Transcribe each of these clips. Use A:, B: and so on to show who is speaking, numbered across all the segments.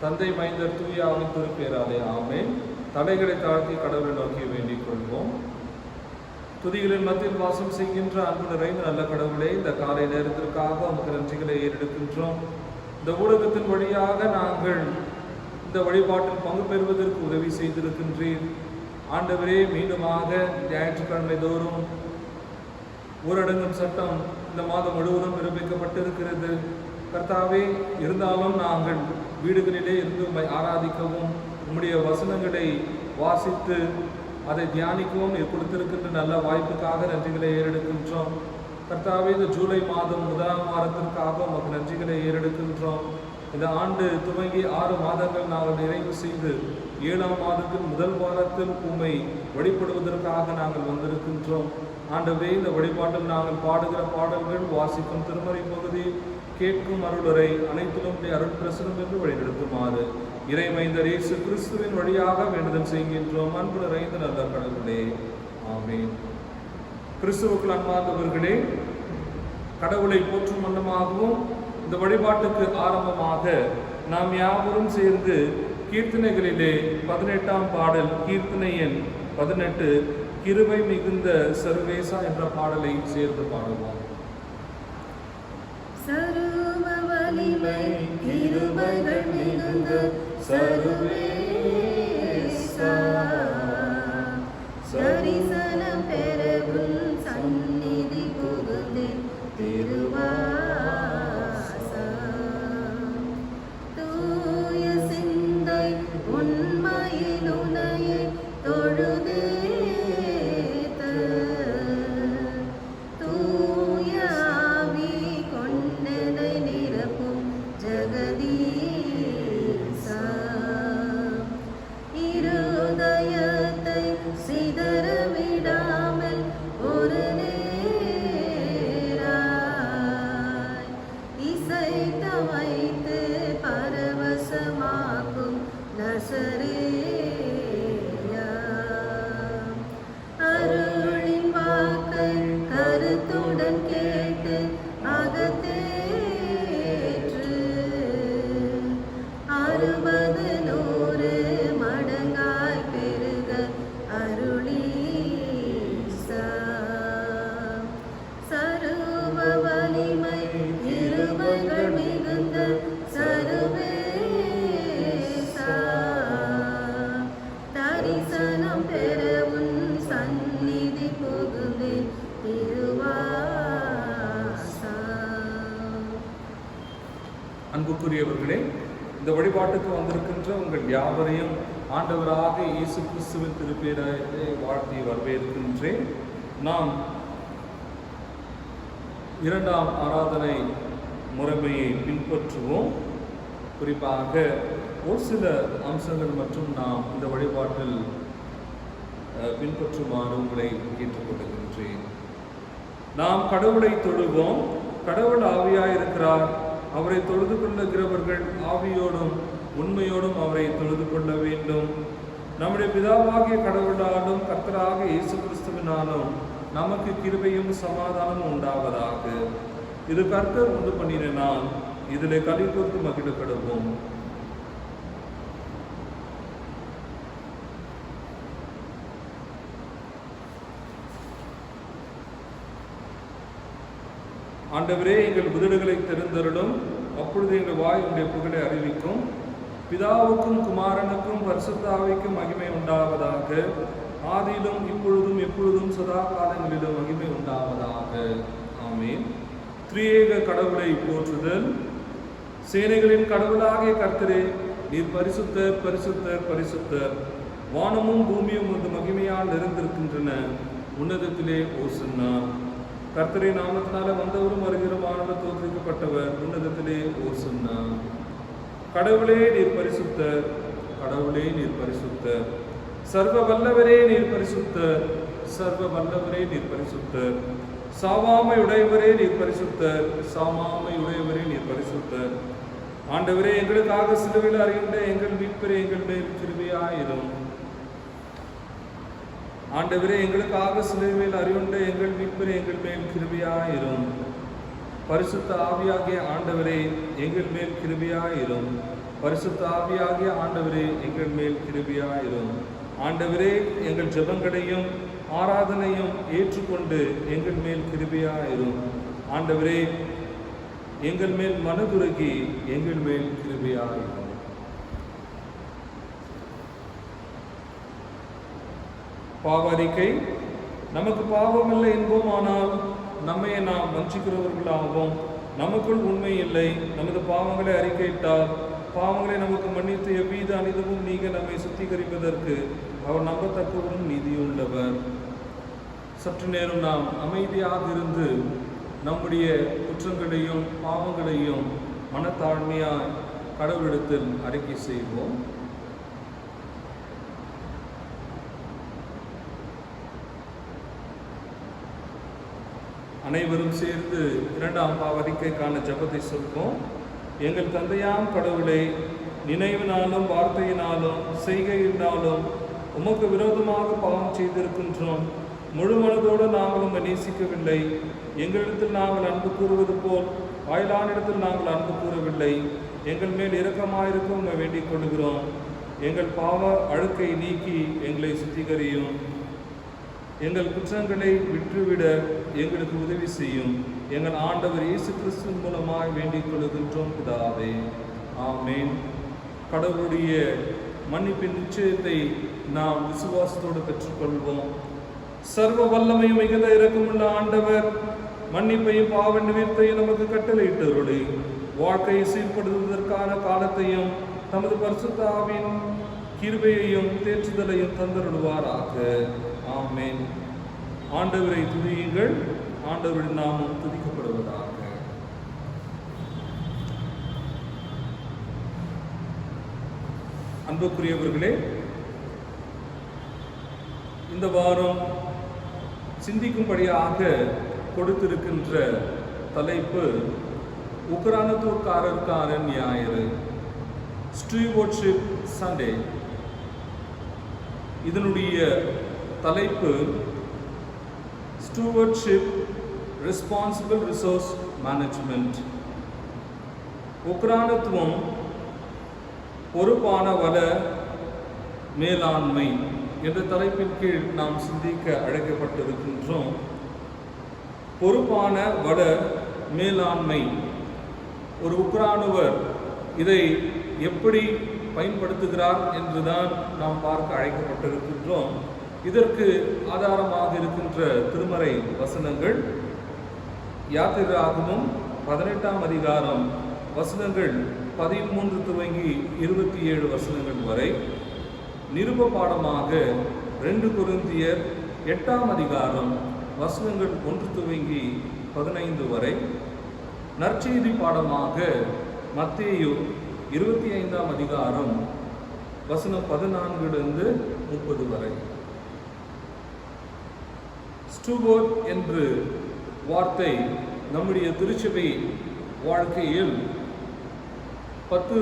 A: தந்தை மைந்தர் தூய ஆவின் திருப்பேராலே ஆமென். தலைகளை தாழ்த்தி கடவுளை நோக்கி வேண்டிக் கொள்வோம். துதிகளின் மத்தியில் வாசம் செய்கின்ற அன்பு நிறைந்த நல்ல கடவுளே, இந்த காலை நேரத்திற்காக உமக்கு நன்றிகளை ஏறெடுக்கின்றோம். இந்த ஊடகத்தின் வழியாக நாங்கள் இந்த வழிபாட்டில் பங்கு பெறுவதற்கு உதவி செய்திருக்கின்றீர். ஆண்டவரே, மீண்டுமாக ஞாயிற்றுக்கிழமை தோறும் ஊரடங்கும் சட்டம் இந்த மாதம் முழுவதும் பிறப்பிக்கப்பட்டிருக்கிறது. கர்த்தாவே, இருந்தாலும் நாங்கள் வீடுகளிலே இருந்து உம்மை ஆராதிக்கவும் உம்முடைய வசனங்களை வாசித்து அதை தியானிக்கவும் கொடுத்திருக்கின்ற நல்ல வாய்ப்புக்காக நன்றிகளை ஏறெடுக்கின்றோம். கர்த்தாவே, இந்த ஜூலை மாதம் 1ஆம் வாரத்திற்காக உமக்கு நன்றிகளை ஏறெடுக்கின்றோம். இந்த ஆண்டு துவங்கி 6 மாதங்கள் நாங்கள் நிறைவு செய்து 7ஆம் மாதத்தின் முதல் வாரத்தில் உம்மை வழிபடுவதற்காக நாங்கள் வந்திருக்கின்றோம். ஆண்டவே, இந்த வழிபாட்டில் நாங்கள் பாடுகிற பாடல்கள், வாசிக்கும் திருமறை பகுதி, கேட்கும் அருளுரை அனைத்திலும் அருள் பிரசனம் என்று வழிநடத்துமாறு இறைமைந்தர் இயேசு கிறிஸ்துவின் வழியாக வேண்டுதல் செய்கின்றோம். அன்பு நிறைந்த நல்ல கடவுளே, ஆமென். கிறிஸ்துவுக்குள் அன்பார்ந்தவர்களே, கடவுளை போற்றும் வண்ணமாகவும் இந்த வழிபாட்டுக்கு ஆரம்பமாக நாம் யாவரும் சேர்ந்து கீர்த்தனைகளிலே 18ஆம் பாடல், கீர்த்தனை எண் 18, கிருபை மிகுந்த சர்வேசா என்ற பாடலை சேர்ந்து பாடுவோம்.
B: சர்வ வலிமை கிருபைகள் மிகுந்த சர்வேசா, தரிசனம் பெறவும் சந்நிதி புகுந்தே திருவாசம், தூய சிந்தை உண்மையில் உனையை தொழுதே அருளின் வாக்கை கருத்துடன் கேட்டு அகத்தேற்று 60 100 மடங்காய் பெருக அருளீசா, சர்வ வலிமை கிருபைகள் மிகுந்த சர்வேசா, தரிசனம் பெறவும் சந்நிதி புகுந்தே திருவாசம்.
A: அன்புக்குரியவர்களே, இந்த வழிபாட்டுக்கு வந்திருக்கின்ற உங்கள் யாவரையும் ஆண்டவராக இயேசு கிறிஸ்துவின் திருப்பேரை வாழ்த்தி வரவேற்கின்றேன். நாம் 2ஆம் ஆராதனை முறைமையை பின்பற்றுவோம். குறிப்பாக ஒரு சில அம்சங்கள் மற்றும் நாம் இந்த வழிபாட்டில் பின்பற்றுமாறு உங்களை கேட்டுக்கொள்கின்றேன். நாம் கடவுளை தொழுவோம். கடவுள் ஆவியாயிருக்கிறார். அவரை தொழுது கொள்ளுகிறவர்கள் ஆவியோடும் உண்மையோடும் அவரை தொழுது கொள்ள வேண்டும். நம்முடைய பிதாவாகிய கடவுளாலும் கர்த்தராக இயேசு கிறிஸ்துவினாலும் நமக்கு கிருபையும் சமாதானமும் உண்டாவதாக. இது கர்த்தர் உண்டு பண்ணின நாள், இதிலே களி கூர்ந்து மகிழப்படுவோம். ஆண்டவரே, எங்கள் உதடுகளை தெரிந்தருளும், அப்பொழுது எங்கள் வாய் உடைய புகழை அறிவிக்கும். பிதாவுக்கும் குமாரனுக்கும் பரிசுத்த ஆவிக்கும் மகிமை உண்டாவதாக. ஆதியிலும் இப்பொழுதும் எப்பொழுதும் சதா காலங்களிலும் மகிமை உண்டாவதாக. ஆமென். திரியேக கடவுளை போற்றுதல். சேனைகளின் கடவுளாகிய கர்த்தரே, நீர் பரிசுத்தர் பரிசுத்தர் பரிசுத்தர். வானமும் பூமியும் உமது மகிமையால் நிறைந்திருக்கின்றன. உன்னதத்திலே ஓசன்னா. கர்த்தரை நாமத்தினால வந்தவரும் வருகிறமானவர் தோற்றுவிக்கப்பட்டவர். உன்னதத்திலே ஓசன்னா. கடவுளே நீர் பரிசுத்தர், கடவுளே நீர் பரிசுத்தர். சர்வ வல்லவரே நீர் பரிசுத்தர், சர்வ வல்லவரே நீர் பரிசுத்தர். சாவாமை உடையவரே நீர் பரிசுத்தர், சாவாமை உடையவரே நீர் பரிசுத்தர். ஆண்டவரே, எங்களுக்காக சிலுவையில் அறிகின்ற எங்கள் மீட்பரே, எங்கள் மேல் கிருபையாயிரும். ஆண்டவரே, எங்களுக்காக சிலுவையில் அறிகின்ற எங்கள் மீட்பரே, எங்கள் மேல் கிருபையாயிரும். பரிசுத்த ஆவியாகிய ஆண்டவரே எங்கள் மேல் கிருபையாயிரும். பரிசுத்த ஆவியாகிய ஆண்டவரே எங்கள் மேல் கிருபையாயிரும். ஆண்டவரே எங்கள் ஜெபங்களையும் ஆராதனையும் ஏற்றுக்கொண்டு எங்கள் மேல் கிருபையாயிரும். ஆண்டவரே எங்கள் மேல் மனதுருகி எங்கள் மேல் கிருபையாயிரும். பாவரிக்கை. நமக்கு பாவமில்லை என்போம், ஆனால் நம்மை நாம் வஞ்சிக்கிறவர்களாகவும் நமக்குள் உண்மை இல்லை. நமது பாவங்களை அறிக்கையிட்டால் பாவங்களை நமக்கு மன்னித்து எவ்வித அனிதமும் நீங்க நம்மை சுத்திகரிப்பதற்கு அவர் நம்பத்தக்கவரும் நீதியுள்ளவர். சற்று நேரம் நாம் அமைதியாக இருந்து நம்முடைய குற்றங்களையும் பாவங்களையும் மனத்தாழ்மையாய் கடவுளிடத்தில் அறிக்கை செய்வோம். அனைவரும் சேர்ந்து இரண்டாம் பாவரிக்கைக்கான ஜெபத்தை சொல்வோம். எங்கள் தந்தையாம் கடவுளை, நினைவினாலும் வார்த்தையினாலும் செய்கையினாலும் உமக்கு விரோதமாக பாவம் செய்திருக்கின்றோம். முழு மனதோடு நாங்கள் உம்மை நேசிக்கவில்லை. எங்களிடத்தில் நாங்கள் அன்பு கூறுவது போல் வாயிலானிடத்தில் நாங்கள் அன்பு கூறவில்லை. எங்கள் மேல் இரக்கமாயிருக்க உம்மை வேண்டிக் கொள்கிறோம். எங்கள் பாவ அழுக்கை நீக்கி எங்களை சுத்திகரியும். எங்கள் குற்றங்களை விட்டுவிட எங்களுக்கு உதவி செய்யும். எங்கள் ஆண்டவர் இயேசு கிறிஸ்துவின் மூலமாய் வேண்டிக் கொள்கின்றோம் பிதாவே, ஆமேன். கடவுளுடைய மன்னிப்பின் நிச்சயத்தை நாம் விசுவாசத்தோடு பெற்றுக்கொள்வோம். சர்வ வல்லமையும் மிகுந்த இரக்கமுள்ள ஆண்டவர் மன்னிப்பையும் பாவ நிமிர்த்தையும் நமக்கு கட்டளையிட்டருளை வாழ்க்கையை சீர்படுத்துவதற்கான காலத்தையும் தமது பரிசுத்த ஆவியின் கிருபையையும் தேற்றுதலையும் தந்தருடுவாராக. ஆமென். ஆண்டவரை துதியுங்கள். ஆண்டவரின் நாமம் துதிக்கப்படுவதாக. அன்புக்குரியவர்களே, இந்த வாரம் சிந்திக்கும்படியாக கொடுத்திருக்கின்ற தலைப்பு உக்ரானத்தூர்காரருக்கான ஞாயிறு, ஸ்டீவர்ட்ஷிப் சண்டே. இதனுடைய தலைப்பு ஸ்டூவர்ட்ஷிப் ரெஸ்பான்சிபிள் ரிசோர்ஸ் மேனேஜ்மெண்ட். உக்ரானத்துவம் பொறுப்பான வள மேலாண்மை என்ற தலைப்பின் கீழ் நாம் சிந்திக்க அழைக்கப்பட்டிருக்கின்றோம். பொறுப்பான வள மேலாண்மை, ஒரு உக்ரானுவர் இதை எப்படி பயன்படுத்துகிறார் என்றுதான் நாம் பார்க்க அழைக்கப்பட்டிருக்கின்றோம். இதற்கு ஆதாரமாக இருக்கின்ற திருமறை வசனங்கள் யாத்திராகமம் 18ஆம் அதிகாரம் வசனங்கள் 13 துவங்கி 27 வசனங்கள் வரை, நிருப பாடமாக 2 கொரிந்தியர் 8ஆம் அதிகாரம் வசனங்கள் 1 துவங்கி 15 வரை, நற்செய்தி பாடமாக மத்தேயு 25ஆம் அதிகாரம் வசனம் 14 30 வரை. ஸ்டூவர்ட் என்று வார்த்தை நம்முடைய திருச்சபை வாழ்க்கையில் 10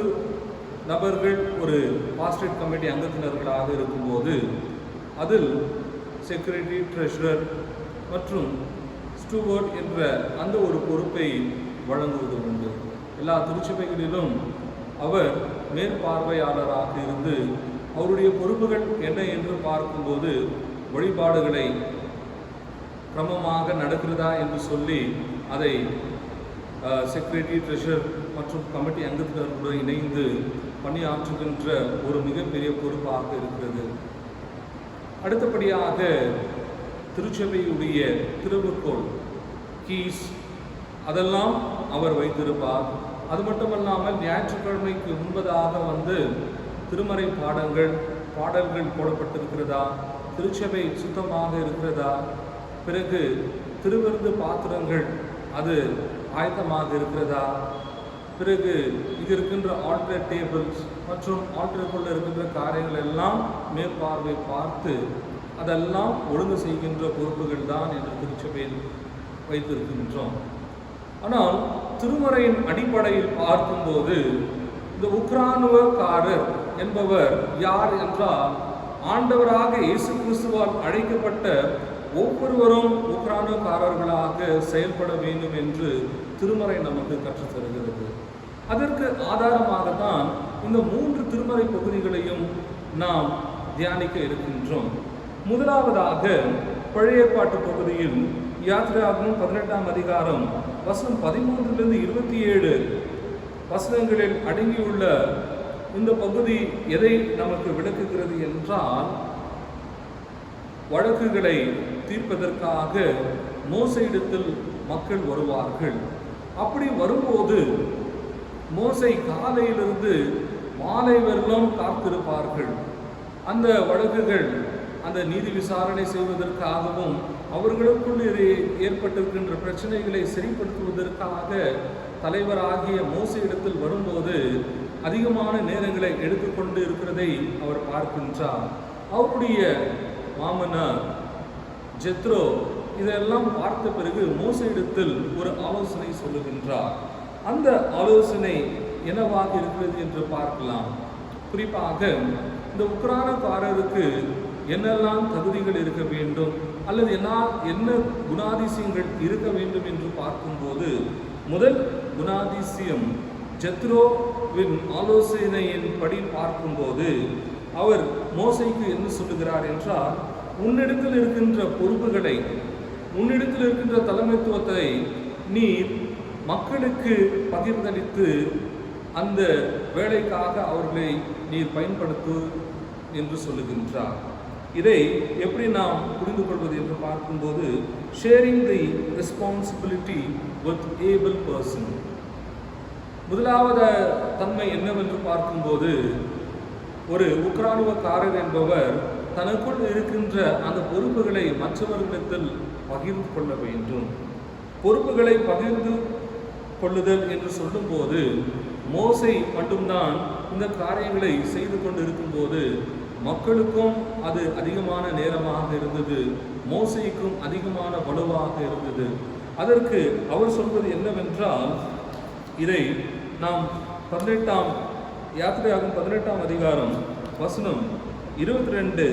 A: நபர்கள் ஒரு பாஸ்டரேட் கமிட்டி அங்கத்தினர்களாக இருக்கும்போது அதில் செக்ரட்டரி, ட்ரெஷரர் மற்றும் ஸ்டூவர்ட் என்ற அந்த ஒரு பொறுப்பை வழங்குவது உண்டு. எல்லா திருச்சபைகளிலும் அவர் மேற்பார்வையாளராக இருந்து அவருடைய பொறுப்புகள் என்ன என்று பார்க்கும்போது வழிபாடுகளை கிரமமாக நடக்கிறதா என்று சொல்லி அதை செக்ரட்டரி, ட்ரெஷரர் மற்றும் கமிட்டி அங்கத்தினர்களுடன் இணைந்து பணியாற்றுகின்ற ஒரு மிகப்பெரிய பொறுப்பாக இருக்கிறது. அடுத்தபடியாக திருச்சபையுடைய திருவுக்கோள், கீஸ், அதெல்லாம் அவர் வைத்திருப்பார். அது மட்டுமல்லாமல் ஞாயிற்றுக்கிழமைக்கு முன்பதாக திருமறை பாடல்கள் போடப்பட்டிருக்கிறதா, திருச்சபை சுத்தமாக இருக்கிறதா, பிறகு திருவிருந்து பாத்திரங்கள் அது ஆயத்தமாக இருக்கிறதா, பிறகு இது இருக்கின்ற ஆல்டர் டேபிள்ஸ் மற்றும் ஆல்டருக்குள்ள இருக்கின்ற காரியங்கள் எல்லாம் மேற்பார்வை பார்த்து அதெல்லாம் ஒழுங்கு செய்கின்ற பொறுப்புகள் தான் என்று திருச்சபையில் வைத்திருக்கின்றோம். ஆனால் திருமறையின் அடிப்படையில் பார்க்கும்போது இந்த உக்ரானுவக்காரர் என்பவர் யார் என்றால், ஆண்டவராக இயேசு கிறிஸ்துவால் அழைக்கப்பட்ட ஒவ்வொருவரும் உக்ரானுக்காரர்களாக செயல்பட வேண்டும் என்று திருமறை நமக்கு கற்றுத் தருகிறது. அதற்கு ஆதாரமாகத்தான் இந்த 3 திருமறை பகுதிகளையும் நாம் தியானிக்க இருக்கின்றோம். முதலாவதாக பழைய ஏற்பாட்டு பகுதியில் யாத்திராகமம் 18ஆம் அதிகாரம் வசனம் 13 27 வசனங்களில் அடங்கியுள்ள இந்த பகுதி எதை நமக்கு விளக்குகிறது என்றால், வழக்குகளை தீர்ப்பதற்காக மோசேயிடத்தில் மக்கள் வருவார்கள். அப்படி வரும்போது மோசே காலையிலிருந்து மாலை வரலும் காத்திருப்பார்கள். அந்த வழக்குகள் அந்த நீதி விசாரணை செய்வதற்காகவும் அவர்களுக்குள் ஏற்பட்டிருக்கின்ற பிரச்சனைகளை சரிப்படுத்துவதற்காக தலைவராகிய மோசேயிடத்தில் வரும்போது அதிகமான நேரங்களை எடுத்துக்கொண்டு இருக்கிறதை அவர் பார்க்கின்றார். அவருடைய மாமனார் ஜெத்ரோ இதெல்லாம் பார்த்த பிறகு மோசேயிடத்தில் ஒரு ஆலோசனை சொல்லுகின்றார். அந்த ஆலோசனை என்னவாக இருக்கிறது என்று பார்க்கலாம். குறிப்பாக இந்த உக்ரானக்காரருக்கு என்னெல்லாம் தகுதிகள் இருக்க வேண்டும் அல்லது என்ன குணாதிசயங்கள் இருக்க வேண்டும் என்று பார்க்கும்போது, முதல் குணாதிசயம் ஜெத்ரோவின் ஆலோசனையின் படி பார்க்கும்போது அவர் மோசேக்கு என்ன சொல்லுகிறார் என்றால், உன்னிடத்தில் இருக்கின்ற பொறுப்புகளை, உன்னிடத்தில் இருக்கின்ற தலைமைத்துவத்தை நீ மக்களுக்கு பகிர்ந்தளித்து அந்த வேலைக்காக அவர்களை நீர் பயன்படுத்து என்று சொல்லுகின்றார். இதை எப்படி நாம் புரிந்து கொள்வது என்று பார்க்கும்போது, sharing the responsibility with able person. முதலாவது தன்மை என்னவென்று பார்க்கும்போது, ஒரு உக்ரானுவக்காரர் என்பவர் தனக்குள் இருக்கின்ற அந்த பொறுப்புகளை மற்றவர்களிடத்தில் பகிர்ந்து கொள்ள வேண்டும். பொறுப்புகளை பகிர்ந்து கொள்ளுதல் என்று சொல்லும்போது மோசே மட்டும்தான் இந்த காரியங்களை செய்து கொண்டு இருக்கும்போது மக்களுக்கும் அது அதிகமான நேரமாக இருந்தது, மோசேக்கும் அதிகமான வலுவாக இருந்தது. அதற்கு அவர் சொல்வது என்னவென்றால், இதை நாம் 18ஆம் யாத்திரையாகும் 18ஆம் அதிகாரம் வசனம் 22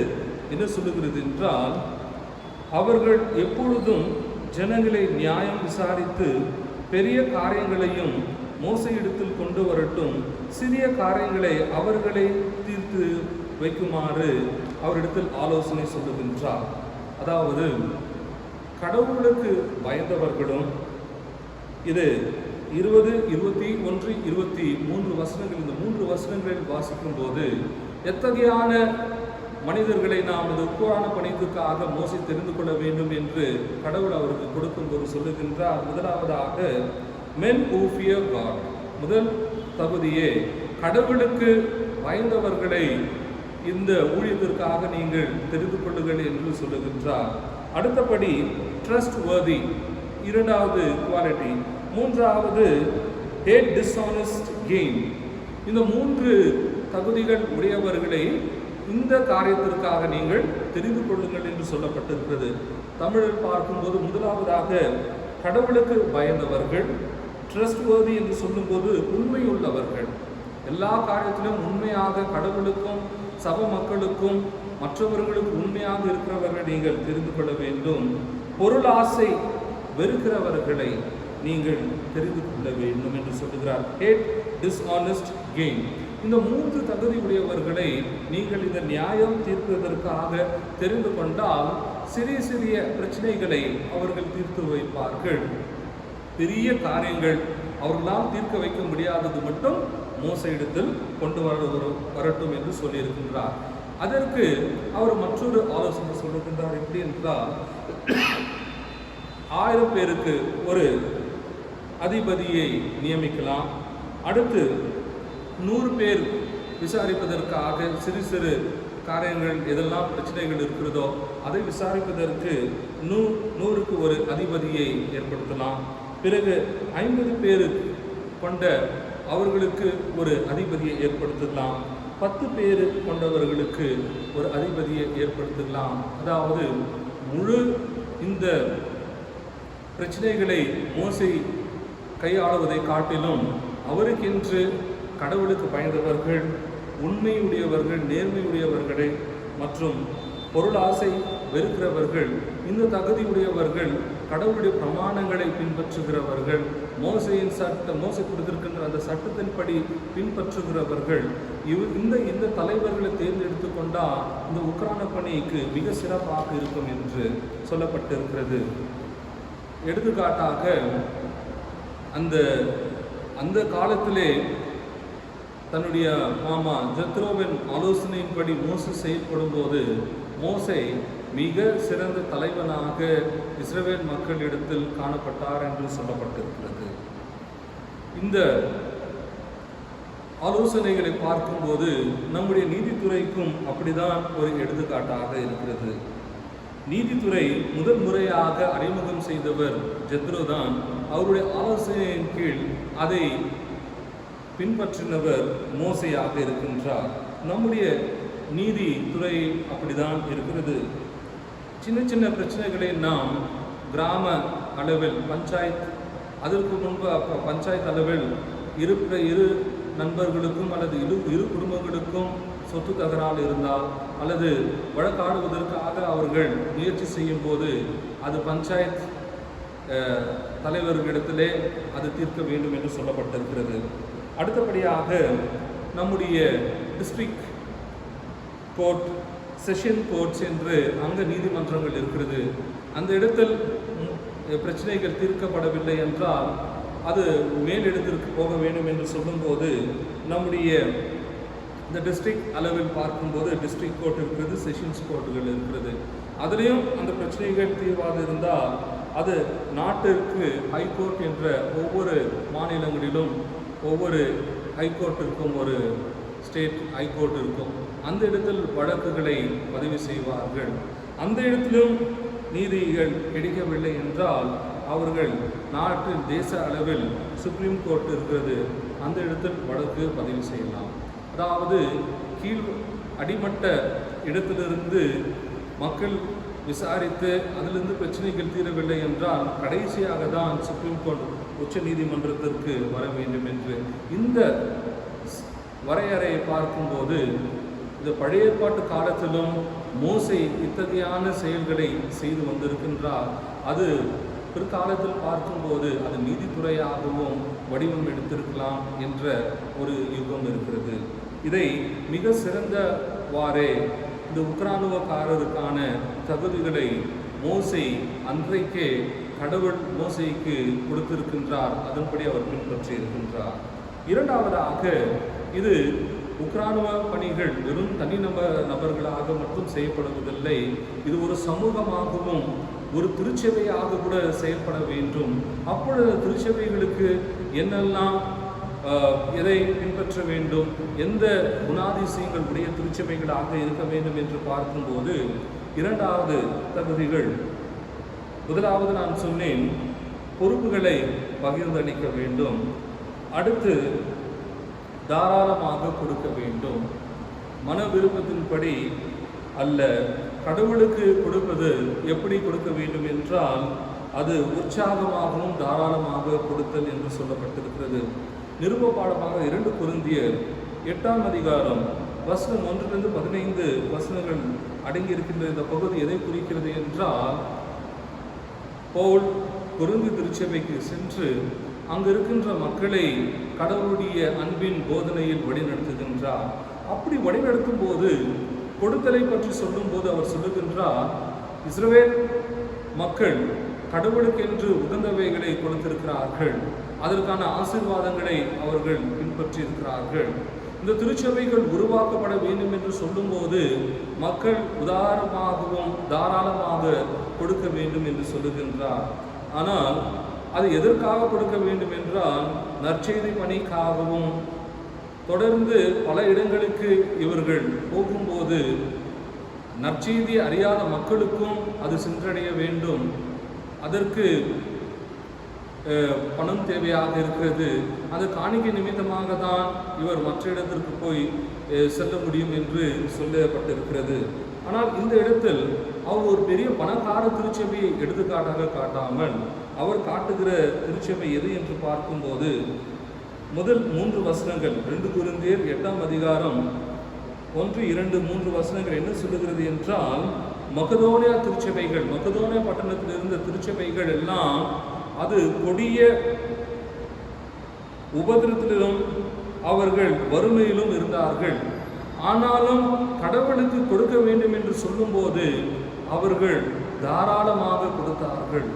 A: என்ன சொல்லுகிறது என்றால், அவர்கள் எப்பொழுதும் ஜனங்களை நியாயம் விசாரித்து பெரிய காரியங்களையும் மோசேயிடத்தில் கொண்டு வரட்டும், சிறிய காரியங்களை அவர்களை தீர்த்து வைக்குமாறு அவரிடத்தில் ஆலோசனை சொல்லுகின்றார். அதாவது கடவுளுக்கு பயந்தவர்களும், இது 20, 21, 23 வசனங்கள், இந்த 3 வசனங்களில் வாசிக்கும் போது எத்தகையான மனிதர்களை நாம் இந்த உக்ரான பணிக்காக மோசே தெரிந்து கொள்ள வேண்டும் என்று கடவுள் அவருக்கு கொடுக்கும்போது சொல்லுகின்றார். முதலாவதாக men who fear God. முதல் தகுதியே கடவுளுக்கு பயந்தவர்களை இந்த ஊழியத்திற்காக நீங்கள் தெரிந்து கொள்ளுங்கள் என்று சொல்லுகின்றார். அடுத்தபடி ட்ரஸ்ட் வர்தி, இரண்டாவது குவாலிட்டி. மூன்றாவது hate dishonest gain. இந்த 3 தகுதிகள் உடையவர்களை இந்த காரியத்திற்காக நீங்கள் தெரிந்து கொள்ளுங்கள் என்று சொல்லப்பட்டிருக்கிறது. தமிழில் பார்க்கும்போது முதலாவதாக கடவுளுக்கு பயந்தவர்கள், ட்ரஸ்ட் வர்தி என்று சொல்லும்போது உண்மையுள்ளவர்கள், எல்லா காரியத்திலும் உண்மையாக கடவுளுக்கும் சப மக்களுக்கும் மற்றவர்களுக்கு உண்மையாக இருக்கிறவர்கள் நீங்கள் தெரிந்து கொள்ள வேண்டும். பொருளாசை வெறுக்கிறவர்களை நீங்கள் தெரிந்து கொள்ள வேண்டும் என்று சொல்லுகிறார். Had dishonest gain. இந்த 3 தகுதி உடையவர்களை நீங்கள் இந்த நியாயம் தீர்ப்பதற்காக தெரிந்து கொண்டால் சிறிய சிறிய பிரச்சனைகளை அவர்கள் தீர்த்து வைப்பார்கள். பெரிய காரியங்கள் அவர்களால் தீர்க்க வைக்க முடியாதது மட்டும் மோசேயிடத்தில் கொண்டு வரட்டும் என்று சொல்லியிருக்கின்றார். அதற்கு அவர் மற்றொரு ஆலோசனை சொல்லுகின்றார். எப்படி என்றால், 1000 பேருக்கு ஒரு அதிபதியை நியமிக்கலாம். அடுத்து 100 பேர் விசாரிப்பதற்காக சிறு சிறு காரியங்கள் எதெல்லாம் பிரச்சனைகள் இருக்கிறதோ அதை விசாரிப்பதற்கு 100க்கு ஒரு அதிபதியை ஏற்படுத்தலாம். பிறகு 50 பேர் கொண்ட அவர்களுக்கு ஒரு அதிபதியை ஏற்படுத்தலாம். 10 பேர் கொண்டவர்களுக்கு ஒரு அதிபதியை ஏற்படுத்தலாம். அதாவது முழு இந்த பிரச்சனைகளை மோசே கையாளுவதை காட்டிலும் அவருக்கென்று கடவுளுக்கு பயந்தவர்கள், உண்மையுடையவர்கள், நேர்மையுடையவர்களை மற்றும் பொருளாசை வெறுக்கிறவர்கள், இந்த தகுதியுடையவர்கள் கடவுளுடைய பிரமாணங்களை பின்பற்றுகிறவர்கள், மோசே கொடுத்திருக்கின்ற அந்த சட்டத்தின்படி பின்பற்றுகிறவர்கள், இந்த தலைவர்களை தேர்ந்தெடுத்து கொண்டால் இந்த உக்ரான பணிக்கு மிக சிறப்பாக இருக்கும் என்று சொல்லப்பட்டிருக்கிறது. எடுத்துக்காட்டாக அந்த காலத்திலே தன்னுடைய மாமா ஜெத்ரோவின் ஆலோசனையின்படி மோசே செயல்படும் போது மோசே மிக சிறந்த தலைவனாக இஸ்ரவேல் மக்களிடத்தில் காணப்பட்டார் என்று சொல்லப்பட்டிருக்கிறது. இந்த ஆலோசனைகளை பார்க்கும்போது நம்முடைய நீதித்துறைக்கும் அப்படிதான் ஒரு எடுத்துக்காட்டாக இருக்கிறது. நீதித்துறை முதல் முறையாக அறிமுகம் செய்தவர் ஜெத்ரோ தான். அவருடைய ஆலோசனையின் கீழ் அதை பின்பற்றினவர் மோசேயாக இருக்கின்றார். நம்முடைய நீதித்துறை அப்படிதான் இருக்கிறது. சின்ன சின்ன பிரச்சனைகளை நாம் கிராம அளவில் பஞ்சாயத்து, அதற்கு முன்பு பஞ்சாயத்து அளவில் இருக்கிற இரு நண்பர்களுக்கும் அல்லது இரு குடும்பங்களுக்கும் சொத்து தகராறு இருந்தால் அல்லது வழக்காடுவதற்காக அவர்கள் முயற்சி செய்யும் போது அது பஞ்சாயத்து தலைவர்களிடத்திலே அது தீர்க்க வேண்டும் என்று சொல்லப்பட்டிருக்கிறது. அடுத்தபடியாக நம்முடைய டிஸ்ட்ரிக்ட் கோர்ட், செஷன் கோர்ட்ஸ் என்று அங்கே நீதிமன்றங்கள் இருக்கிறது. அந்த இடத்தில் பிரச்சனைகள் தீர்க்கப்படவில்லை என்றால் அது மேலிடத்திற்கு போக வேண்டும் என்று சொல்லும்போது நம்முடைய இந்த டிஸ்ட்ரிக்ட் அளவில் பார்க்கும்போது டிஸ்ட்ரிக்ட் கோர்ட் இருக்கிறது, செஷன்ஸ் கோர்ட்டுகள் இருக்கிறது. அதுலேயும் அந்த பிரச்சனைகள் தீர்வாக இருந்தால் அது நாட்டிற்கு ஹைகோர்ட் என்ற ஒவ்வொரு மாநிலங்களிலும் ஒவ்வொரு ஹைகோர்ட்டிற்கும் ஒரு ஸ்டேட் ஹைகோர்ட் இருக்கும். அந்த இடத்தில் வழக்குகளை பதிவு செய்வார்கள். அந்த இடத்திலும் நீதிகள் கிடைக்கவில்லை என்றால் அவர்கள் நாட்டின் தேச அளவில் சுப்ரீம் கோர்ட் இருக்கிறது, அந்த இடத்தில் வழக்கு பதிவு செய்யலாம். அதாவது கீழ் அடிமட்ட இடத்திலிருந்து மக்கள் விசாரித்து அதிலிருந்து பிரச்சனைகள் தீரவில்லை என்றால் கடைசியாக தான் சுப்ரீம் கோர்ட் உச்ச நீதிமன்றத்திற்கு வர வேண்டும் என்று இந்த வரையறையை பார்க்கும்போது இந்த பழைய ஏற்பாட்டு காலத்திலும் மோசே இத்தகையான செயல்களை செய்து வந்திருக்கின்றார். அது பிற்காலத்தில் பார்க்கும்போது அது நீதித்துறையாகவும் வடிவம் எடுத்திருக்கலாம் என்ற ஒரு யுகம் இருக்கிறது. இதை மிக சிறந்தவாறே இந்த உக்ரானுவக்காரருக்கான தகுதிகளை மோசே அன்றைக்கே கடவுள் மோசேக்கு கொடுத்திருக்கின்றார். அதன்படி அவர் பின்பற்றி இருக்கின்றார். இரண்டாவதாக இது உக்ரானுவ பணிகள் வெறும் நபர்களாக மட்டும் செய்யப்படுவதில்லை. இது ஒரு சமூகமாகவும் ஒரு திருச்சபையாக கூட செயல்பட வேண்டும். அப்பொழுது திருச்சபைகளுக்கு என்னெல்லாம் எதை பின்பற்ற வேண்டும், எந்த குணாதிசயங்கள் உடைய திருச்சபைகளாக இருக்க வேண்டும் என்று பார்க்கும்போது இரண்டாவது தகுதிகள், முதலாவது நான் சொன்னேன் பொறுப்புகளை பகிர்ந்தளிக்க வேண்டும். அடுத்து தாராளமாக கொடுக்க வேண்டும். மன விருப்பத்தின்படி அல்ல, கடவுளுக்கு கொடுப்பது எப்படி கொடுக்க வேண்டும் என்றால் அது உற்சாகமாகவும் தாராளமாக கொடுத்தல் என்று சொல்லப்பட்டிருக்கிறது. நிருப பாடமாக 2 கொரிந்தியர் 8ஆம் அதிகாரம் வசனம் 1-15 வசனங்கள் அடங்கியிருக்கின்ற இந்த பகுதி எதை குறிக்கிறது என்றால், பவுல் கொரிந்து திருச்சபைக்கு சென்று அங்கு இருக்கின்ற மக்களை கடவுளுடைய அன்பின் போதனையில் வழிநடத்துகின்றார். அப்படி வழிநடத்தும் போது கொடுத்தலை பற்றி சொல்லும் போது அவர் சொல்லுகின்றார், இஸ்ரவேல் மக்கள் கடவுளுக்கென்று உகந்தவைகளை கொடுத்திருக்கிறார்கள், அதற்கான ஆசீர்வாதங்களை அவர்கள் பின்பற்றி இருக்கிறார்கள். இந்த திருச்சபைகள் உருவாக்கப்பட வேண்டும் என்று சொல்லும்போது மக்கள் உதாரமாகவும் தாராளமாக கொடுக்க வேண்டும் என்று சொல்லுகின்றார். ஆனால் அது எதற்காக கொடுக்க வேண்டும் என்றால் நற்செய்தி பணிக்காகவும், தொடர்ந்து பல இடங்களுக்கு இவர்கள் போகும்போது நற்செய்தி அறியாத மக்களுக்கும் அது சென்றடைய வேண்டும். அதற்கு பணம் தேவையாக இருக்கிறது. அது காணிக்கை நிமித்தமாக தான் இவர் மற்ற இடத்திற்கு போய் செல்ல முடியும் என்று சொல்லப்பட்டிருக்கிறது. ஆனால் இந்த இடத்தில் அவர் ஒரு பெரிய பணக்கார திருச்சபையை எடுத்துக்காட்டாக காட்டாமல் அவர் காட்டுகிற திருச்சபை எது என்று பார்க்கும்போது முதல் 3 வசனங்கள் 2 கொரிந்தியர் 8ஆம் அதிகாரம் 1, 2, 3 வசனங்கள் என்ன சொல்லுகிறது என்றால், மக்கதோனியா திருச்சபைகள், மக்கதோனியா பட்டணத்தில் இருந்த திருச்சபைகள் எல்லாம் அது கொடிய உபதிரத்திலும் அவர்கள் வறுமையிலும் இருந்தார்கள். ஆனாலும் கடவுளுக்கு கொடுக்க வேண்டும் என்று சொல்லும்போது அவர்கள் தாராளமாக கொடுத்தார்கள்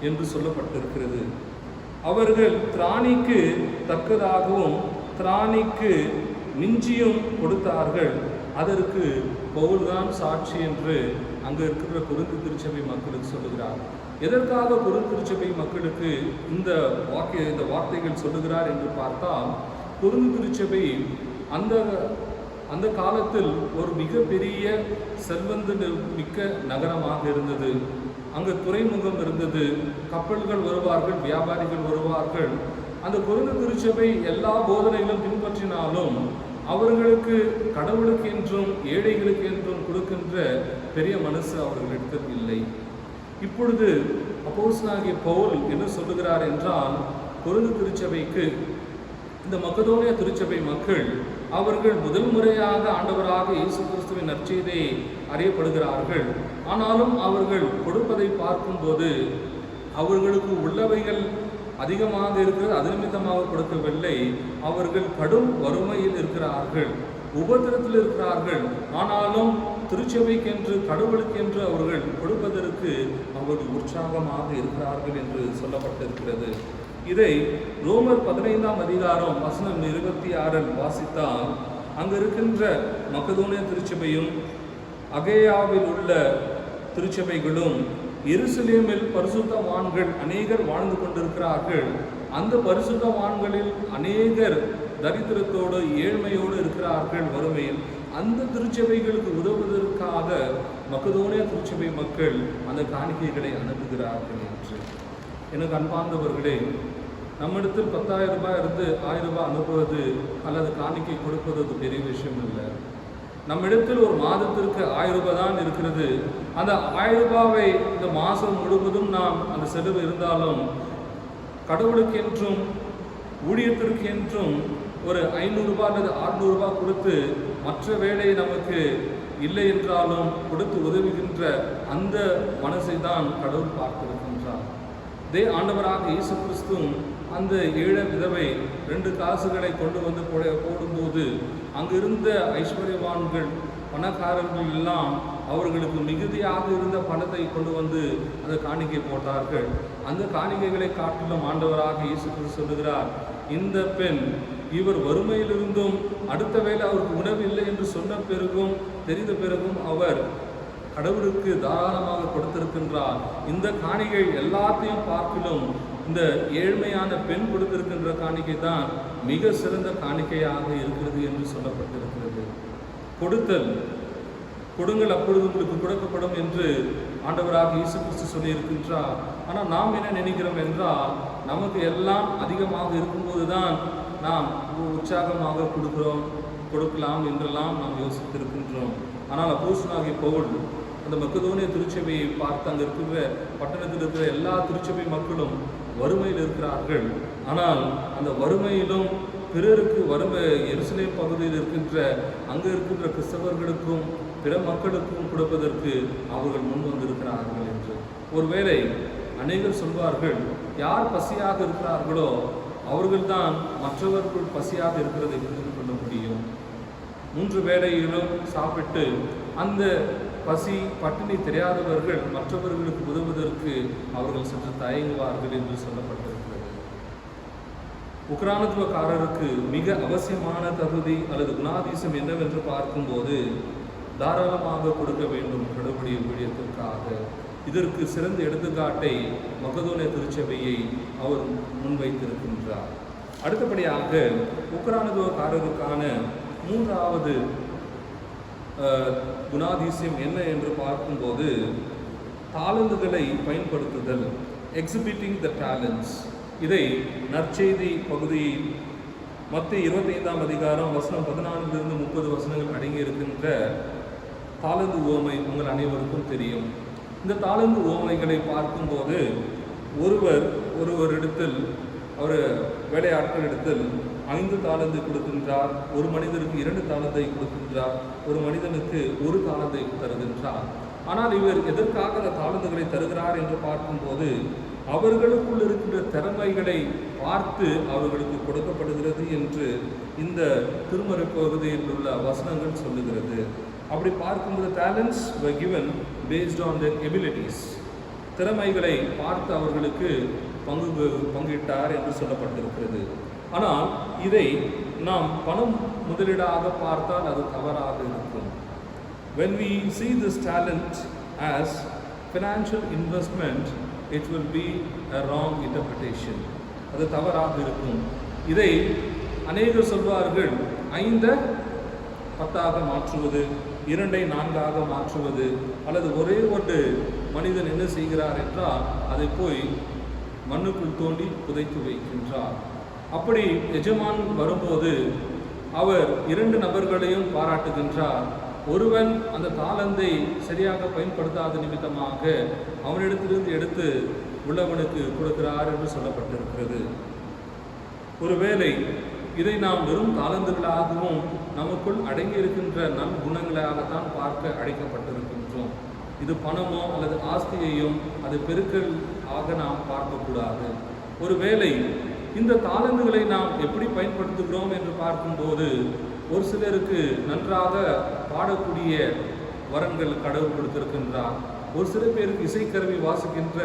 A: என்று சொல்லப்பட்டிருக்கிறது. அவர்கள் திராணிக்கு தக்கதாகவும் திராணிக்கு மிஞ்சியும் கொடுத்தார்கள். அதற்கு பவுல்தான் சாட்சி என்று அங்கே இருக்கிற கொரிந்து திருச்சபை மக்களுக்கு சொல்லுகிறார். எதற்காக கொரிந்து திருச்சபை மக்களுக்கு இந்த வார்த்தைகள் சொல்லுகிறார் என்று பார்த்தால், கொரிந்து திருச்சபை அந்த காலத்தில் ஒரு மிகப்பெரிய செல்வந்த மிக்க நகரமாக இருந்தது. அங்கு துறைமுகம் இருந்தது, கப்பல்கள் வருவார்கள், வியாபாரிகள் வருவார்கள். அந்த கொரிந்து திருச்சபை எல்லா போதனைகளும் பின்பற்றினாலும் அவர்களுக்கு கடவுளுக்கு என்றும் ஏழைகளுக்கு என்றும் கொடுக்கின்ற பெரிய மனசு அவர்களிடத்தில் இல்லை. இப்பொழுது அப்போஸ்தலனாகிய பவுல் என்ன சொல்லுகிறார் என்றால், கொரிந்து திருச்சபைக்கு இந்த மக்கதோனியா திருச்சபை மக்கள் அவர்கள் முதல் முறையாக ஆண்டவராக இயேசு கிறிஸ்துவின் நற்செய்தியை அறியப்படுகிறார்கள். ஆனாலும் அவர்கள் கொடுப்பதை பார்க்கும்போது அவர்களுக்கு உள்ளவைகள் அதிகமாக இருக்கிறது, அது நிமித்தமாக கொடுக்கவில்லை. அவர்கள் கடும் வறுமையில் இருக்கிறார்கள், உபத்திரத்தில் இருக்கிறார்கள். ஆனாலும் திருச்சபைக்கென்று கடவுளுக்கென்று அவர்கள் கொடுப்பதற்கு அவர்கள் உற்சாகமாக இருக்கிறார்கள் என்று சொல்லப்பட்டிருக்கிறது. இதை ரோமர் 15ஆம் அதிகாரம் வசனம் 26 வாசித்தால், அங்கு இருக்கின்ற மக்கதோனியா திருச்சபையும் அகேயாவில் உள்ள திருச்சபைகளும் எருசலேமில் பரிசுத்தவான்கள் அநேகர் வாழ்ந்து கொண்டிருக்கிறார்கள். அந்த பரிசுத்தவான்களில் அநேகர் தரித்திரத்தோடு ஏழ்மையோடு இருக்கிறார்கள், வறுமையில். அந்த திருச்சபைகளுக்கு உதவுவதற்காக மக்கதோனியா திருச்சபை மக்கள் அந்த காணிக்கைகளை அனுப்புகிறார்கள் என்று. எனக்கு அன்பார்ந்தவர்களே, நம்மிடத்தில் 10,000 ரூபாய் இருந்து 1000 ரூபாய் அனுப்புவது அல்லது காணிக்கை கொடுப்பது அது பெரிய விஷயம் இல்லை. நம்மிடத்தில் ஒரு மாதத்திற்கு 1000 ரூபாய் தான் இருக்கிறது. அந்த 1000 ரூபாவை இந்த மாதம் முழுவதும் நாம் அந்த செலவு இருந்தாலும் கடவுளுக்கென்றும் ஊழியத்திற்கென்றும் ஒரு 500 ரூபாய் அல்லது 600 ரூபாய் கொடுத்து மற்ற வேலை நமக்கு இல்லை என்றாலும் கொடுத்து உதவுகின்ற அந்த மனசை தான் கடவுள் பார்த்திருக்கின்றார். ஆண்டவராக இயேசு கிறிஸ்துவும் அந்த ஏழை விதவை 2 காசுகளை கொண்டு வந்து போடும்போது அங்கிருந்த ஐஸ்வர்யவான்கள் பணக்காரர்கள் எல்லாம் அவர்களுக்கு மிகுதியாக இருந்த பணத்தை கொண்டு வந்து அந்த காணிக்கை போட்டார்கள். அந்த காணிக்கைகளை காட்டிலும் ஆண்டவராக இயேசு கிறிஸ்து சொல்லுகிறார், இந்த பெண் இவர் வறுமையிலிருந்தும் அடுத்த வேளை அவருக்கு உணவு இல்லை என்று சொன்ன பிறகும் தெரிந்த பிறகும் அவர் கடவுளுக்கு தாராளமாக கொடுத்திருக்கின்றார். இந்த காணிக்கை எல்லாத்தையும் பார்க்கிலும் இந்த ஏழ்மையான பெண் கொடுத்திருக்கின்ற காணிக்கை தான் மிக சிறந்த காணிக்கையாக இருக்கிறது என்று சொல்லப்பட்டிருக்கிறது. கொடுத்தல், கொடுங்கள் அப்பொழுது உங்களுக்கு கொடுக்கப்படும் என்று ஆண்டவராக இயேசு கிறிஸ்து சொல்லியிருக்கின்றார். ஆனால் நாம் என்ன நினைக்கிறோம் என்றால், நமக்கு எல்லாம் அதிகமாக இருக்கும்போது தான் நாம் உற்சாகமாக கொடுக்கலாம் என்றெல்லாம் நாம் யோசித்திருக்கின்றோம். ஆனால் அப்போஸ்தலனாகிய பவுல் அந்த மக்கதோனியா திருச்சபையை பார்த்து அங்கே இருக்கிற பட்டணத்தில் இருக்கிற எல்லா திருச்சபை மக்களும் வறுமையில் இருக்கிறார்கள். ஆனால் அந்த வறுமையிலும் பிறருக்கு வறுமை எருசலேம் பகுதியில் இருக்கின்ற அங்கே இருக்கின்ற கிறிஸ்தவர்களுக்கும் பிற மக்களுக்கும் கொடுப்பதற்கு அவர்கள் முன் வந்திருக்கிறார்கள் என்று. ஒருவேளை அநேகர் சொல்வார்கள், யார் பசியாக இருக்கிறார்களோ அவர்கள்தான் மற்றவர்கள் பசியாக இருக்கிறதை புரிந்து கொள்ள முடியும். 3 வேளையிலும் சாப்பிட்டு அந்த பசி பட்டினி தெரியாதவர்கள் மற்றவர்களுக்கு உதவுவதற்கு அவர்கள் சற்று தயங்குவார்கள் என்று சொல்லப்பட்டிருக்கிறது. உக்ரானத்துவக்காரருக்கு மிக அவசியமான தகுதி அல்லது குணாதிசயம் என்னவென்று பார்க்கும்போது தாராளமாக கொடுக்க வேண்டும் கடவுளுடைய ஊழியத்திற்காக. இதற்கு சிறந்த எடுத்துக்காட்டை மக்கதோனியா திருச்சபையை அவர் முன்வைத்திருக்கின்றார். அடுத்தபடியாக உக்ரானத்துவக்காரருக்கான 3வது குணாதிசயம் என்ன என்று பார்க்கும்போது தாளந்துகளை பயன்படுத்துதல், எக்ஸிபிட்டிங் த டேலண்ட்ஸ். இதை நற்செய்தி பகுதியில் மத்திய 25ஆம் அதிகாரம் வசனம் 14 - 30 வசனங்கள் அடங்கி இருக்கின்ற தாளந்து உவமை உங்கள் அனைவருக்கும் தெரியும். இந்த தாளந்து உவமைகளை பார்க்கும்போது ஒருவரிடத்தில் அவர் வேலையாட்களிடத்தில் 5 தாளந்து கொடுக்கின்றார், ஒரு மனிதருக்கு 2 தாளந்தை கொடுக்கின்றார், ஒரு மனிதனுக்கு 1 தாளந்தை தருகின்றார். ஆனால் இவர் எதற்காக அந்த தாளந்துகளை தருகிறார் என்று பார்க்கும்போது அவர்களுக்குள் இருக்கின்ற திறமைகளை பார்த்து அவர்களுக்கு கொடுக்கப்படுகிறது என்று இந்த திருமறை பகுதியில் உள்ள வசனங்கள் சொல்லுகிறது. அப்படி பார்க்கும்போது talents were given based on their abilities. திறமைகளை பார்த்து அவர்களுக்கு பங்கிட்டார் என்று சொல்லப்பட்டிருக்கிறது. ஆனால் இதை நாம் பணம் முதலீடாக பார்த்தால் அது தவறாக இருக்கும். When we see this talent as financial investment, it will be a wrong interpretation. அது தவறாக இருக்கும். இதை அநேகர் சொல்வார்கள் 5 10 மாற்றுவது, 2 4 மாற்றுவது, அல்லது ஒரே ஒரு மனிதன் என்ன செய்கிறார் என்றால் அதை போய் மண்ணுக்குள் தோண்டி புதைத்து வைக்கின்றார். அப்படி எஜமான் வரும்போது அவர் 2 நபர்களையும் பாராட்டுகின்றார். ஒருவன் அந்த தாளந்தை சரியாக பயன்படுத்தாத நிமித்தமாக அவனிடத்திலிருந்து எடுத்து உள்ளவனுக்கு கொடுக்கிறார் என்று சொல்லப்பட்டிருக்கிறது. ஒருவேளை இதை நாம் வெறும் தாளந்துகளாகவும் நமக்குள் அடங்கி இருக்கின்ற நல் குணங்களாகத்தான் பார்க்க அழைக்கப்பட்டிருக்கின்றோம். இது பணமோ அல்லது ஆஸ்தியையும் அது பெருக்கல் ஆக நாம் பார்க்கக்கூடாது. ஒருவேளை இந்த தாளந்துகளை நாம் எப்படி பயன்படுத்துகிறோம் என்று பார்க்கும்போது ஒரு சிலருக்கு நன்றாக பாடக்கூடிய வரன்கள் கடவுள் கொடுத்திருக்கின்றார். ஒரு சில பேருக்கு இசைக்கருவி வாசிக்கின்ற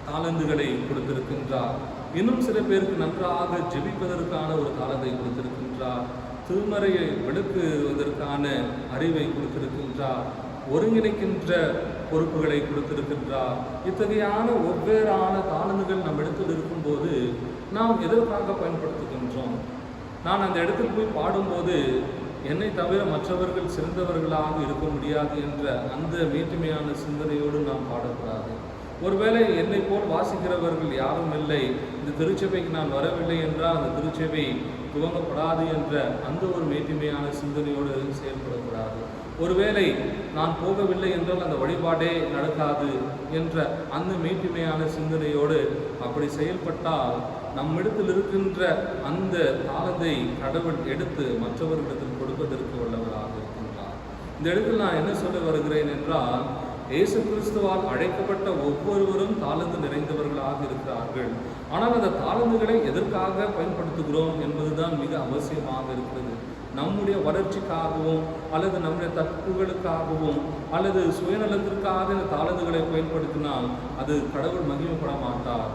A: தாளந்துகளை கொடுத்திருக்கின்றார். இன்னும் சில பேருக்கு நன்றாக ஜெபிப்பதற்கான ஒரு தாளந்தை கொடுத்திருக்கின்றார். திருமறையை விளக்குவதற்கான அறிவை கொடுத்திருக்கின்றார். ஒருங்கிணைக்கின்ற பொறுப்புகளை கொடுத்திருக்கின்றார். இத்தகையான ஒவ்வேறான தாளந்துகள் நம் இடத்தில் இருக்கும்போது நாம் எதற்காக பயன்படுத்துகின்றோம்? நான் அந்த இடத்துக்கு போய் பாடும்போது என்னை தவிர மற்றவர்கள் சிறந்தவர்களாக இருக்க முடியாது என்ற அந்த மேட்டுமையான சிந்தனையோடு நாம் பாடக்கூடாது. ஒருவேளை என்னை போல் வாசிக்கிறவர்கள் யாரும் இல்லை, இந்த திருச்சபைக்கு நான் வரவில்லை என்றால் அந்த திருச்சபை துவங்கப்படாது என்ற அந்த ஒரு மேட்டுமையான சிந்தனையோடு செயல்படக்கூடாது. ஒருவேளை நான் போகவில்லை என்றால் அந்த வழிபாடே நடக்காது என்ற அந்த மேட்டுமையான சிந்தனையோடு அப்படி செயல்பட்டால் நம்மிடத்தில் இருக்கின்ற அந்த தாளத்தை கடவுள் எடுத்து மற்றவர்களிடத்தில் கொடுப்பதற்கு வல்லவராக இருக்கின்றார். இந்த இடத்தில் நான் என்ன சொல்ல வருகிறேன் என்றால், இயேசு கிறிஸ்துவால் அழைக்கப்பட்ட ஒவ்வொருவரும் தாளந்து நிறைந்தவர்களாக இருக்கிறார்கள். ஆனால் அந்த தாளந்துகளை எதற்காக பயன்படுத்துகிறோம் என்பதுதான் மிக அவசியமாக இருக்கிறது. நம்முடைய வளர்ச்சிக்காகவும் அல்லது நம்முடைய தப்புகளுக்காகவும் அல்லது சுயநலத்திற்காக இந்த தாளந்துகளை பயன்படுத்தினால் அது கடவுள் மகிமைப்பட மாட்டார்.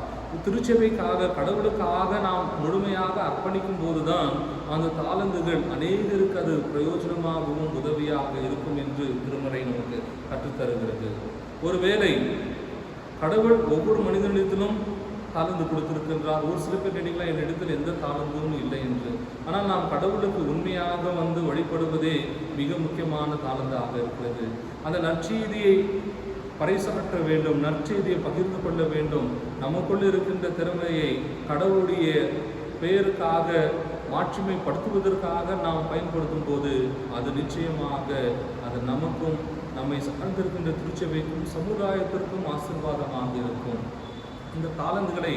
A: திருச்சபைக்காக கடவுளுக்காக நாம் முழுமையாக அர்ப்பணிக்கும் போதுதான் அந்த தாளந்துகள் அநேகருக்கு அது பிரயோஜனமாகவும் உதவியாக இருக்கும் என்று திருமறை நமக்கு கற்றுத்தருகிறது. ஒருவேளை கடவுள் ஒவ்வொரு மனிதனிடத்திலும் தாளந்து கொடுத்திருக்கின்றார். ஒரு சில பேர் கேட்டீங்களா என்னிடத்தில் எந்த தாளந்தும் இல்லை என்று. ஆனால் நாம் கடவுளுக்கு உண்மையாக வந்து வழிபடுவதே மிக முக்கியமான தாளந்தாக இருக்கிறது. அந்த நற்செய்தியை பறைசாற்ற வேண்டும், நற்செய்தியை பகிர்ந்து கொள்ள வேண்டும். நமக்குள் இருக்கின்ற திறமையை கடவுளுடைய பெயருக்காக மாட்சிமைப்படுத்துவதற்காக நாம் பயன்படுத்தும் போது அது நிச்சயமாக அது நமக்கும் நம்மை சார்ந்திருக்கின்ற திருச்சபைக்கும் சமுதாயத்திற்கும் ஆசீர்வாதமாக இருக்கும். இந்த தாளந்துகளை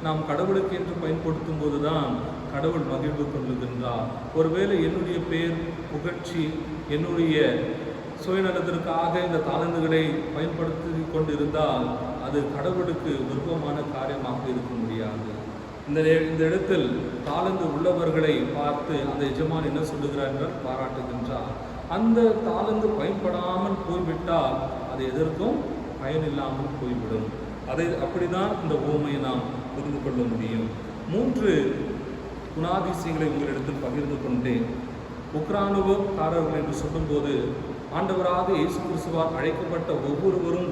A: நாம் கடவுளுக்கு என்று பயன்படுத்தும் போதுதான் கடவுள் மகிழ்வு கொள்ளுகின்றார். ஒருவேளை என்னுடைய பேர் புகழ்ச்சி என்னுடைய சுயநலத்திற்காக இந்த தாளந்துகளை பயன்படுத்தி கொண்டிருந்தால் அது கடவுளுக்கு விருப்பமான காரியமாக இருக்க முடியாது. இந்த இடத்தில் தாளந்து உள்ளவர்களை பார்த்து அந்த எஜமான் என்ன சொல்லுகிறார் என்றால் பாராட்டுகின்றார். அந்த தாளந்து பயன்படாமல் போய்விட்டால் அது எதற்கும் பயனில்லாமல் போய்விடும். அப்படிதான் இந்த உவமையை நாம் புரிந்து கொள்ள முடியும். 3 குணாதிசயங்களை உங்களிடத்தில் பகிர்ந்து கொண்டேன். உக்ரானுவக்காரர்கள் என்று சொல்லும்போது ஆண்டவராக இயேசு கிறிஸ்துவால் அழைக்கப்பட்ட ஒவ்வொருவரும்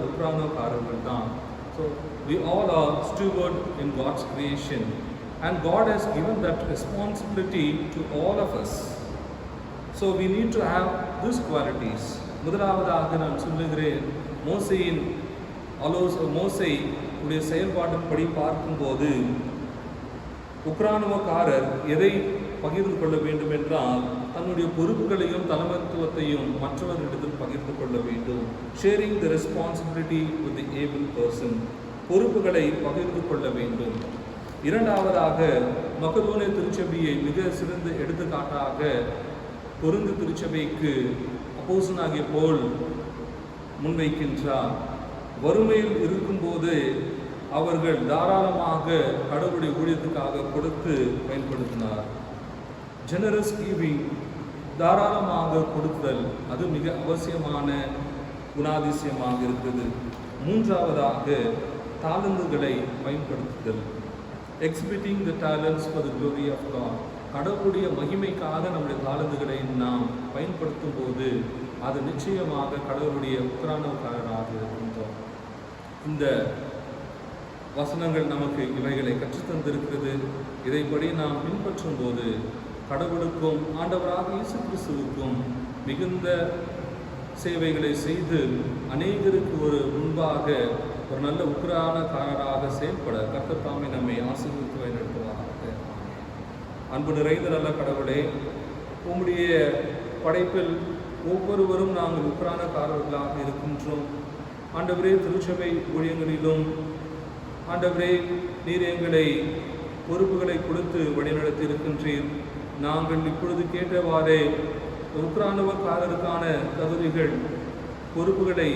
A: உக்ரானுவக்காரர்கள் தான். So we all are steward in God's creation and God has given that responsibility to all of us. So we need to have these qualities. முதலாவதாக நான் சொல்லுகிறேன், மோசே உடைய செயல்பாட்டின்படி பார்க்கும்போது உக்ரானுவக்காரர் எதை பகிர்ந்து கொள்ள வேண்டும் என்றால் தன்னுடைய பொறுப்புகளையும் தலைமைத்துவத்தையும் மற்றவர்களிடத்தில் பகிர்ந்து கொள்ள வேண்டும். Sharing the responsibility with the able person, பொறுப்புகளை பகிர்ந்து கொள்ள வேண்டும். இரண்டாவதாக மக்கதோனிய திருச்சபையை மிக சிறந்த எடுத்துக்காட்டாக கொரிந்து திருச்சபைக்கு அப்போஸ்தலனாகிய பவுல் முன்வைக்கின்றார். வறுமையில் இருக்கும்போது அவர்கள் தாராளமாக கடவுளுடைய ஊழியத்துக்காக கொடுத்து பயன்படுத்தினார். ஜெனரஸ் கிவிங், தாராளமாக கொடுத்தல், அது மிக அவசியமான குணாதிசயமாக இருக்குது. மூன்றாவதாக தாளந்துகளை பயன்படுத்துதல், exhibiting the talents for the glory of God. கடவுளுடைய மகிமைக்காக நம்முடைய தாளந்துகளை நாம் பயன்படுத்தும் போது அது நிச்சயமாக கடவுளுடைய உக்ரானக்காரராக இருக்கின்றோம். இந்த வசனங்கள் நமக்கு இவைகளை கற்றுத்தந்திருக்கிறது. இதைப்படி நாம் பின்பற்றும் போது கடவுளுக்கும் ஆண்டவராக இயேசு கிறிஸ்துவுக்கும் மிகுந்த சேவைகளை செய்து அநேகருக்கு ஒரு முன்பாக ஒரு நல்ல உக்ரானக்காரராக செயல்பட கர்த்தர் தாமே நம்மை ஆசீர்வதித்து வழிநடத்துவாராக. அன்பு நிறைந்த நல்ல கடவுளே, உம்முடைய படைப்பில் ஒவ்வொருவரும் நாங்கள் உக்ரானக்காரர்களாக இருக்கின்றோம். ஆண்டவரே, திருச்சபை ஊழியங்களிலும் ஆண்டவரே நீர் எங்களை பொறுப்புகளை கொடுத்து வழிநடத்தி இருக்கின்றீர். நாங்கள் இப்பொழுது கேட்டவாறே உக்ரானவக்காரருக்கான தகுதிகள், பொறுப்புகளை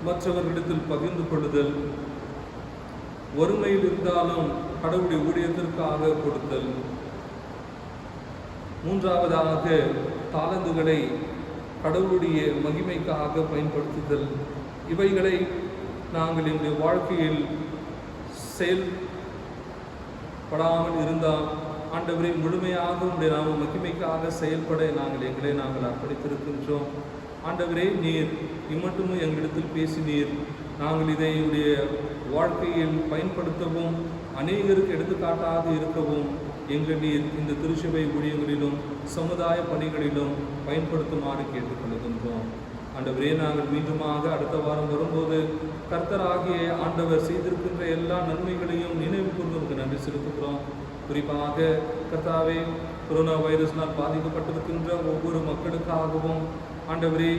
A: மற்றவர்களிடத்தில் பகிர்ந்து கொள்ளுதல், வறுமையில் இருந்தாலும் கடவுளுடைய ஊழியத்திற்காக கொடுத்தல், மூன்றாவதாக தாளந்துகளை கடவுளுடைய மகிமைக்காக பயன்படுத்துதல், இவைகளை நாங்கள் எங்களுடைய வாழ்க்கையில் செயல்படாமல் இருந்தால் ஆண்டவரை முழுமையாக உடைய நாம மகிமைக்காக செயல்பட நாங்கள் அர்ப்பணித்திருக்கின்றோம். ஆண்டவரே, நீர் இம்மட்டுமும் எங்களிடத்தில் பேசினீர். நாங்கள் இதை உடைய வாழ்க்கையில் பயன்படுத்தவும் அநேகருக்கு எடுத்துக்காட்டாக இருக்கவும் எங்கள் நீர் இந்த திருச்சபை ஊழியங்களிலும் சமுதாய பணிகளிலும் பயன்படுத்துமாறு கேட்டுக்கொள்கின்றோம். ஆண்டவரே, நாங்கள் மீண்டுமாக அடுத்த வாரம் வரும்போது கர்த்தராகிய ஆண்டவர் செய்திருக்கின்ற எல்லா நன்மைகளையும் நினைவு கூர்ந்து நன்றி செலுத்துகிறோம். குறிப்பாக கர்த்தாவே, கொரோனா வைரஸ்னால் பாதிக்கப்பட்டிருக்கின்ற ஒவ்வொரு மக்களுக்காகவும் ஆண்டவரே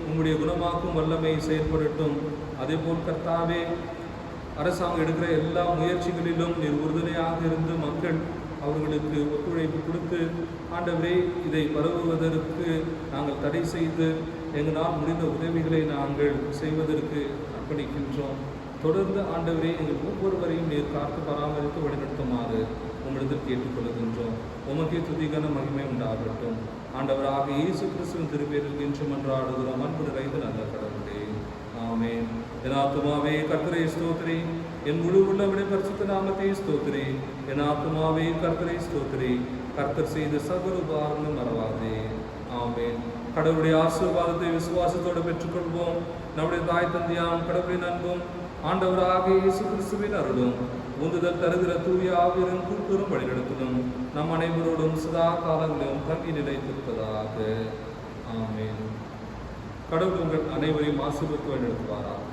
A: உங்களுடைய குணமாக்கும் வல்லமை செயல்படட்டும். அதேபோல் கர்த்தாவே, அரசாங்கம் எடுக்கிற எல்லா முயற்சிகளிலும் நீர் உறுதுணையாக இருந்து மக்கள் அவர்களுக்கு ஒத்துழைப்பு கொடுத்து ஆண்டவரே இதை பரவுவதற்கு நாங்கள் தடை செய்து எங்களால் முடிந்த உதவிகளை நாங்கள் செய்வதற்கு அர்ப்பணிக்கின்றோம். தொடர்ந்து ஆண்டவரே எங்கள் ஒவ்வொருவரையும் நீர் காத்து பராமரித்து வழிநடத்துமாறு உங்களிடத்தில் கேட்டுக்கொள்கின்றோம். உமக்கே துதிக்கான மகிமை உண்டாகட்டும். ஆண்டவராக இயேசு கிறிஸ்துவின் திருப்பேரில் இன்று மன்றாடுகிறோம் அன்பு நிறைந்த நல்ல கடவுளே, ஆமென். என் ஆத்துமாவே கர்த்தரை ஸ்தோத்திரி, என் முழு உள்ளவனை பரிசுத்த நாமத்தை ஸ்தோத்திரி. என் ஆத்துமாவே கர்த்தரை ஸ்தோத்திரி, கர்த்தர் செய்த சகல உபகாரங்களும் மறவாதே. ஆமென். கடவுளுடைய ஆசீர்வாதத்தை விசுவாசத்தோடு பெற்றுக்கொள்வோம். நம்முடைய தாய் தந்தையாம் கடவுளின் அன்பும் ஆண்டவராக இயேசு கிறிஸ்துவின் அருளும் உந்துதல் தருகிற தூய ஆவியின் கூட்டுறும் வழிநடத்தலும் நம் அனைவரோடும் சதா காலங்களிலும் தங்கி நிலைத்திருப்பதாக. ஆமென். கடவுள் உங்கள் அனைவரையும் ஆசீர்வதித்து வழிநடத்துவாராக.